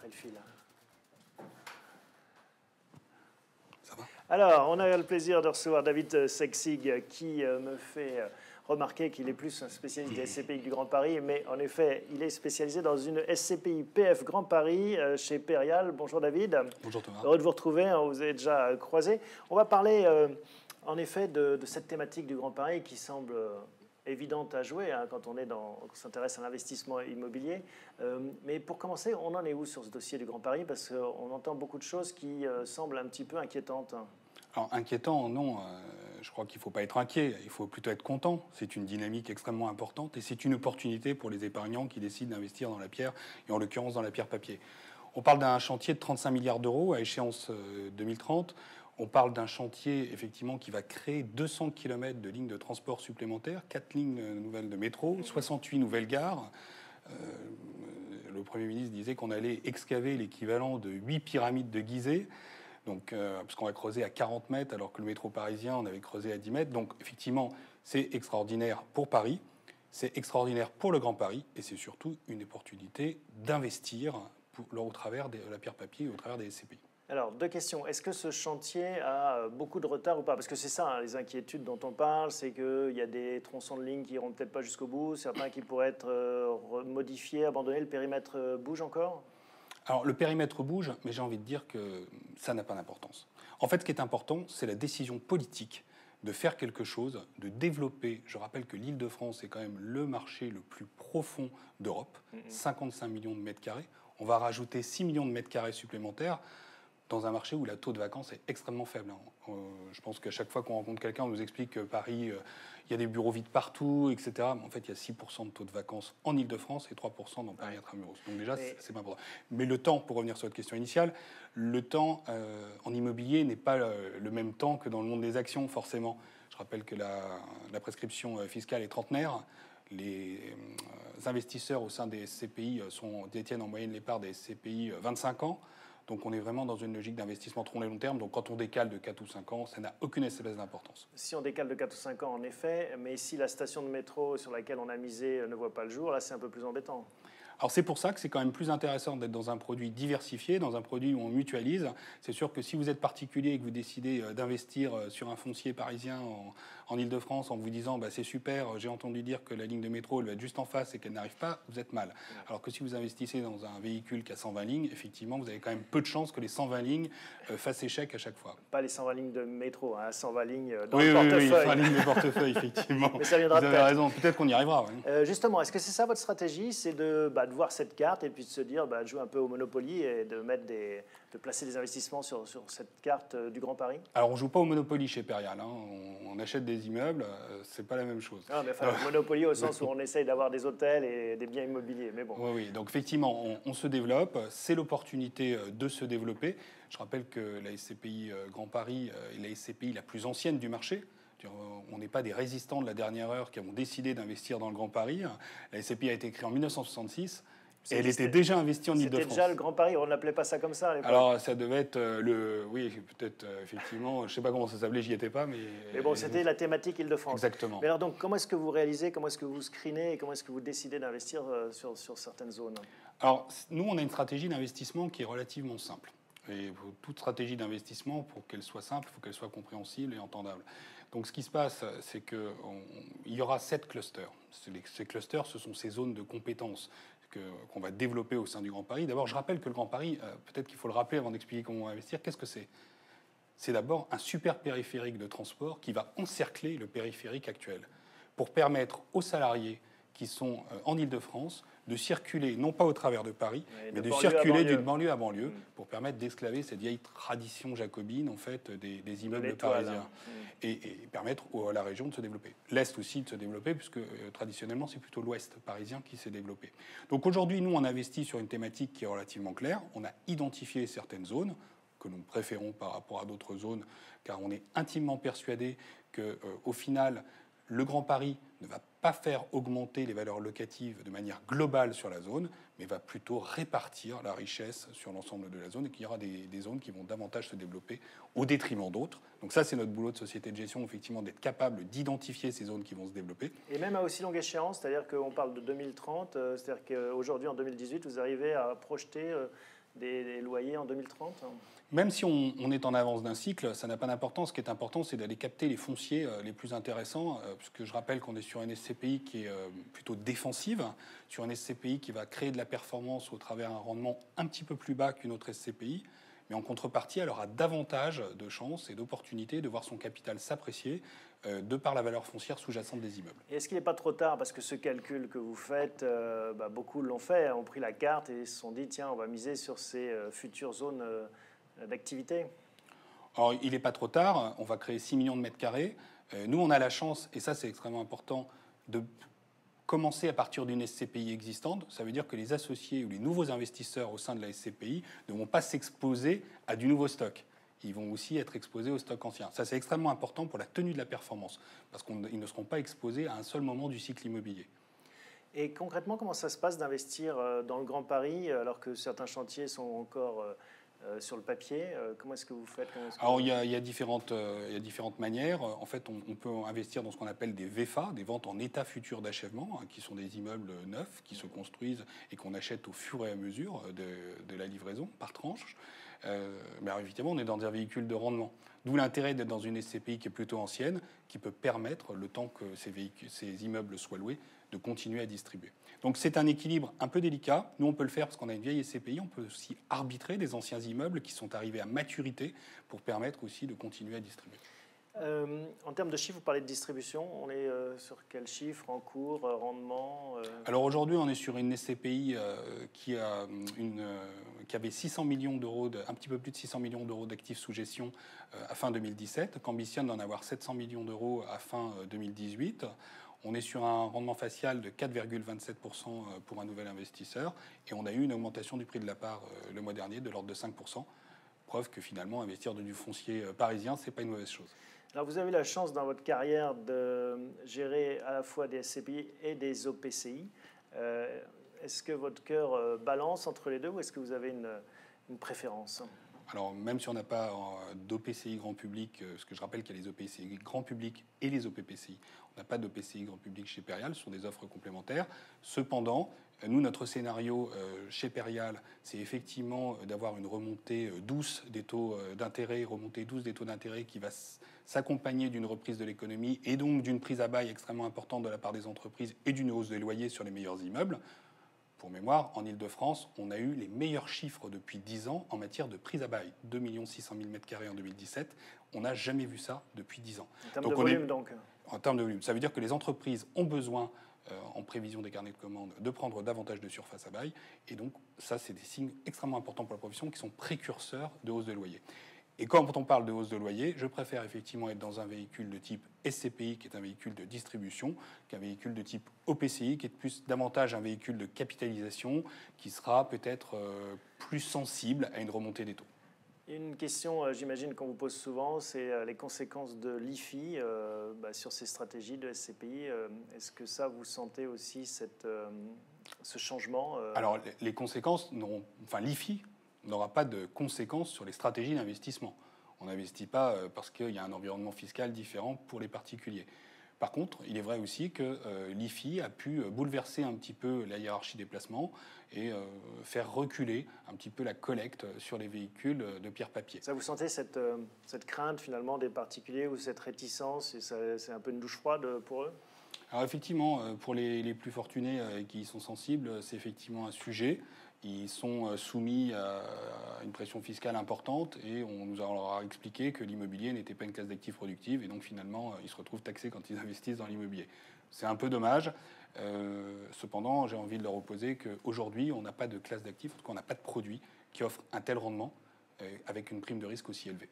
après le fil. Ça va ? Alors, on a le plaisir de recevoir David Sexig qui me fait remarquer qu'il est plus un spécialiste des SCPI du Grand Paris, mais en effet, il est spécialisé dans une SCPI PF Grand Paris chez Perial. Bonjour David. Bonjour Thomas. Heureux de vous retrouver, on vous a déjà croisé. On va parler en effet de cette thématique du Grand Paris qui semble évidente à jouer quand on s'intéresse à l'investissement immobilier. Mais pour commencer, on en est où sur ce dossier du Grand Paris? Parce qu'on entend beaucoup de choses qui semblent un petit peu inquiétantes. Alors, inquiétant, non. Je crois qu'il ne faut pas être inquiet. Il faut plutôt être content. C'est une dynamique extrêmement importante et c'est une opportunité pour les épargnants qui décident d'investir dans la pierre, et en l'occurrence dans la pierre papier. On parle d'un chantier de 35 milliards d'euros à échéance 2030. On parle d'un chantier, effectivement, qui va créer 200 km de lignes de transport supplémentaires, 4 lignes nouvelles de métro, 68 nouvelles gares. Le Premier ministre disait qu'on allait excaver l'équivalent de 8 pyramides de Gizeh. Donc, parce qu'on va creuser à 40 mètres, alors que le métro parisien, on avait creusé à 10 mètres. Donc, effectivement, c'est extraordinaire pour Paris, c'est extraordinaire pour le Grand Paris, et c'est surtout une opportunité d'investir au travers de la pierre papier et au travers des SCPI. Alors, deux questions. Est-ce que ce chantier a beaucoup de retard ou pas? Parce que c'est ça, les inquiétudes dont on parle, c'est qu'il y a des tronçons de lignes qui n'iront peut-être pas jusqu'au bout, certains qui pourraient être modifiés, abandonnés. Le périmètre bouge encore? Alors, le périmètre bouge, mais j'ai envie de dire que ça n'a pas d'importance. En fait, ce qui est important, c'est la décision politique de faire quelque chose, de développer. Je rappelle que l'Île-de-France est quand même le marché le plus profond d'Europe, 55 millions de mètres carrés. On va rajouter 6 millions de mètres carrés supplémentaires dans un marché où le taux de vacances est extrêmement faible. Je pense qu'à chaque fois qu'on rencontre quelqu'un, on nous explique que Paris, il y a des bureaux vides partout, etc. Mais en fait, il y a 6% de taux de vacances en Île-de-France et 3% dans Paris intramuros. Donc déjà, c'est pas important. Mais le temps, pour revenir sur votre question initiale, le temps en immobilier n'est pas le même temps que dans le monde des actions, forcément. Je rappelle que la prescription fiscale est trentenaire. Les investisseurs au sein des SCPI détiennent en moyenne les parts des SCPI 25 ans. Donc on est vraiment dans une logique d'investissement trop long terme. Donc quand on décale de 4 ou 5 ans, ça n'a aucune espèce d'importance. Si on décale de 4 ou 5 ans, en effet, mais si la station de métro sur laquelle on a misé ne voit pas le jour, là c'est un peu plus embêtant. Alors c'est pour ça que c'est quand même plus intéressant d'être dans un produit diversifié, dans un produit où on mutualise. C'est sûr que si vous êtes particulier et que vous décidez d'investir sur un foncier parisien en Ile-de-France en vous disant c'est super, j'ai entendu dire que la ligne de métro elle va être juste en face et qu'elle n'arrive pas, vous êtes mal. Alors que si vous investissez dans un véhicule qui a 120 lignes, effectivement vous avez quand même peu de chances que les 120 lignes fassent échec à chaque fois. Pas les 120 lignes de métro, 120 lignes dans le portefeuille. Oui, 120 lignes de portefeuille, effectivement. Mais ça viendra vous avez raison, peut-être qu'on y arrivera. Justement, est-ce que c'est ça votre stratégie? C'est de voir cette carte et puis de se dire, de jouer un peu au Monopoly et de placer des investissements sur cette carte du Grand Paris? Alors, on ne joue pas au Monopoly chez Perial. On achète des immeubles, c'est pas la même chose. Non, mais Monopoly au sens où on essaye d'avoir des hôtels et des biens immobiliers. Mais bon. Oui, donc effectivement, on se développe. C'est l'opportunité de se développer. Je rappelle que la SCPI Grand Paris est la SCPI la plus ancienne du marché. On n'est pas des résistants de la dernière heure qui avons décidé d'investir dans le Grand Paris. La SCPI a été créée en 1966. Et elle était déjà investie en Ile-de-France. C'était déjà le Grand Paris, on n'appelait pas ça comme ça à l'époque. Alors ça devait être oui, peut-être effectivement, je ne sais pas comment ça s'appelait, j'y étais pas, mais... Mais bon, c'était la thématique Île-de-France. Exactement. Mais alors donc, comment est-ce que vous réalisez, comment est-ce que vous screenez et comment est-ce que vous décidez d'investir sur certaines zones? Alors, nous, on a une stratégie d'investissement qui est relativement simple. Et toute stratégie d'investissement, pour qu'elle soit simple, il faut qu'elle soit compréhensible et entendable. Donc ce qui se passe, c'est qu'il y aura 7 clusters. Ces clusters, ce sont ces zones de compétences qu'on va développer au sein du Grand Paris. D'abord, je rappelle que le Grand Paris, peut-être qu'il faut le rappeler avant d'expliquer comment on va investir, qu'est-ce que c'est? C'est d'abord un super périphérique de transport qui va encercler le périphérique actuel pour permettre aux salariés qui sont en Île-de-France de circuler, non pas au travers de Paris, mais de circuler d'une banlieue à banlieue pour permettre d'esclaver cette vieille tradition jacobine en fait, des immeubles parisiens et permettre à la région de se développer. L'Est aussi de se développer, puisque traditionnellement, c'est plutôt l'Ouest parisien qui s'est développé. Donc aujourd'hui, nous, on investit sur une thématique qui est relativement claire. On a identifié certaines zones que nous préférons par rapport à d'autres zones, car on est intimement persuadé qu'au final, le Grand Paris ne va pas faire augmenter les valeurs locatives de manière globale sur la zone, mais va plutôt répartir la richesse sur l'ensemble de la zone et qu'il y aura des zones qui vont davantage se développer au détriment d'autres. Donc ça, c'est notre boulot de société de gestion, effectivement, d'être capable d'identifier ces zones qui vont se développer. Et même à aussi longue échéance, c'est-à-dire qu'on parle de 2030, c'est-à-dire qu'aujourd'hui, en 2018, vous arrivez à projeter des loyers en 2030 ? Même si on est en avance d'un cycle, ça n'a pas d'importance. Ce qui est important, c'est d'aller capter les fonciers les plus intéressants, puisque je rappelle qu'on est sur une SCPI qui est plutôt défensive, sur une SCPI qui va créer de la performance au travers d'un rendement un petit peu plus bas qu'une autre SCPI. Mais en contrepartie, elle aura davantage de chances et d'opportunités de voir son capital s'apprécier de par la valeur foncière sous-jacente des immeubles. Et est-ce qu'il n'est pas trop tard? Parce que ce calcul que vous faites, beaucoup l'ont fait, ont pris la carte et se sont dit, tiens, on va miser sur ces futures zones d'activité. Alors, il n'est pas trop tard. On va créer 6 millions de mètres carrés. Nous, on a la chance, et ça c'est extrêmement important, de commencer à partir d'une SCPI existante. Ça veut dire que les associés ou les nouveaux investisseurs au sein de la SCPI ne vont pas s'exposer à du nouveau stock. Ils vont aussi être exposés au stock ancien. Ça, c'est extrêmement important pour la tenue de la performance, parce qu'ils ne seront pas exposés à un seul moment du cycle immobilier. Et concrètement, comment ça se passe d'investir dans le Grand Paris, alors que certains chantiers sont encore sur le papier? Comment est-ce que vous faites? Alors, il y a différentes manières. En fait, on peut investir dans ce qu'on appelle des VFA, des ventes en état futur d'achèvement, qui sont des immeubles neufs qui se construisent et qu'on achète au fur et à mesure de la livraison, par tranche. Mais alors, évidemment, on est dans un véhicule de rendement. D'où l'intérêt d'être dans une SCPI qui est plutôt ancienne, qui peut permettre, le temps que ces immeubles soient loués, de continuer à distribuer. Donc c'est un équilibre un peu délicat. Nous, on peut le faire parce qu'on a une vieille SCPI. On peut aussi arbitrer des anciens immeubles qui sont arrivés à maturité pour permettre aussi de continuer à distribuer. En termes de chiffres, vous parlez de distribution. On est sur quel chiffre en cours, rendement Alors aujourd'hui, on est sur une SCPI qui avait 600 millions d'euros, un petit peu plus de 600 millions d'euros d'actifs sous gestion à fin 2017, qu'ambitionne d'en avoir 700 millions d'euros à fin 2018. On est sur un rendement facial de 4,27% pour un nouvel investisseur et on a eu une augmentation du prix de la part le mois dernier de l'ordre de 5%. Preuve que finalement, investir dans du foncier parisien, ce n'est pas une mauvaise chose. Alors vous avez eu la chance dans votre carrière de gérer à la fois des SCPI et des OPCI. Est-ce que votre cœur balance entre les deux ou est-ce que vous avez une préférence? Alors, même si on n'a pas d'OPCI grand public, ce que je rappelle qu'il y a les OPCI grand public et les OPPCI, on n'a pas d'OPCI grand public chez Perial, ce sont des offres complémentaires. Cependant, nous, notre scénario chez Perial, c'est effectivement d'avoir une remontée douce des taux d'intérêt, qui va s'accompagner d'une reprise de l'économie et donc d'une prise à bail extrêmement importante de la part des entreprises et d'une hausse des loyers sur les meilleurs immeubles. Pour mémoire, en Ile-de-France, on a eu les meilleurs chiffres depuis 10 ans en matière de prise à bail. 2 600 000 m² en 2017. On n'a jamais vu ça depuis 10 ans. En termes de volume, donc. En termes de volume. Ça veut dire que les entreprises ont besoin, en prévision des carnets de commandes, de prendre davantage de surface à bail. Et donc, ça, c'est des signes extrêmement importants pour la profession qui sont précurseurs de hausse de loyer. Et quand on parle de hausse de loyer, je préfère effectivement être dans un véhicule de type SCPI, qui est un véhicule de distribution, qu'un véhicule de type OPCI, qui est davantage un véhicule de capitalisation, qui sera peut-être plus sensible à une remontée des taux. Une question, j'imagine, qu'on vous pose souvent, c'est les conséquences de l'IFI sur ces stratégies de SCPI. Est-ce que ça, vous sentez aussi ce changement Alors, les conséquences, l'IFI n'aura pas de conséquences sur les stratégies d'investissement. On n'investit pas parce qu'il y a un environnement fiscal différent pour les particuliers. Par contre, il est vrai aussi que l'IFI a pu bouleverser un petit peu la hiérarchie des placements et faire reculer un petit peu la collecte sur les véhicules de pierre-papier. Ça, vous sentez cette crainte finalement des particuliers ou cette réticence, et c'est un peu une douche froide pour eux? Alors effectivement, pour les plus fortunés qui y sont sensibles, c'est effectivement un sujet. Ils sont soumis à une pression fiscale importante et on nous leur a expliqué que l'immobilier n'était pas une classe d'actifs productive et donc finalement ils se retrouvent taxés quand ils investissent dans l'immobilier. C'est un peu dommage. Cependant, j'ai envie de leur opposer qu'aujourd'hui on n'a pas de classe d'actifs, en tout cas on n'a pas de produit qui offre un tel rendement avec une prime de risque aussi élevée.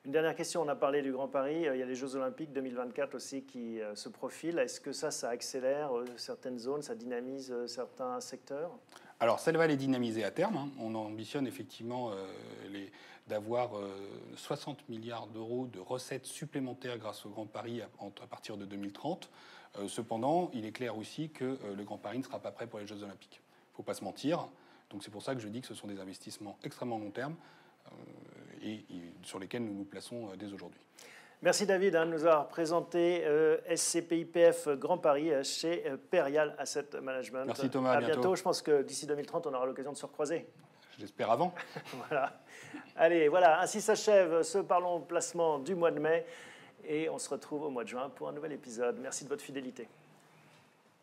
Une dernière question, on a parlé du Grand Paris, il y a les Jeux Olympiques 2024 aussi qui se profilent. Est-ce que ça accélère certaines zones, ça dynamise certains secteurs? Alors, ça va les dynamiser à terme. On ambitionne effectivement d'avoir 60 milliards d'euros de recettes supplémentaires grâce au Grand Paris à partir de 2030. Cependant, il est clair aussi que le Grand Paris ne sera pas prêt pour les Jeux Olympiques. Il ne faut pas se mentir. Donc c'est pour ça que je dis que ce sont des investissements extrêmement long terme et sur lesquels nous nous plaçons dès aujourd'hui. Merci David de nous avoir présenté SCPIPF Grand Paris chez Perial Asset Management. Merci Thomas, à bientôt. Je pense que d'ici 2030, on aura l'occasion de se recroiser. J'espère avant. Voilà. Allez, voilà, ainsi s'achève ce Parlons Placement du mois de mai. Et on se retrouve au mois de juin pour un nouvel épisode. Merci de votre fidélité.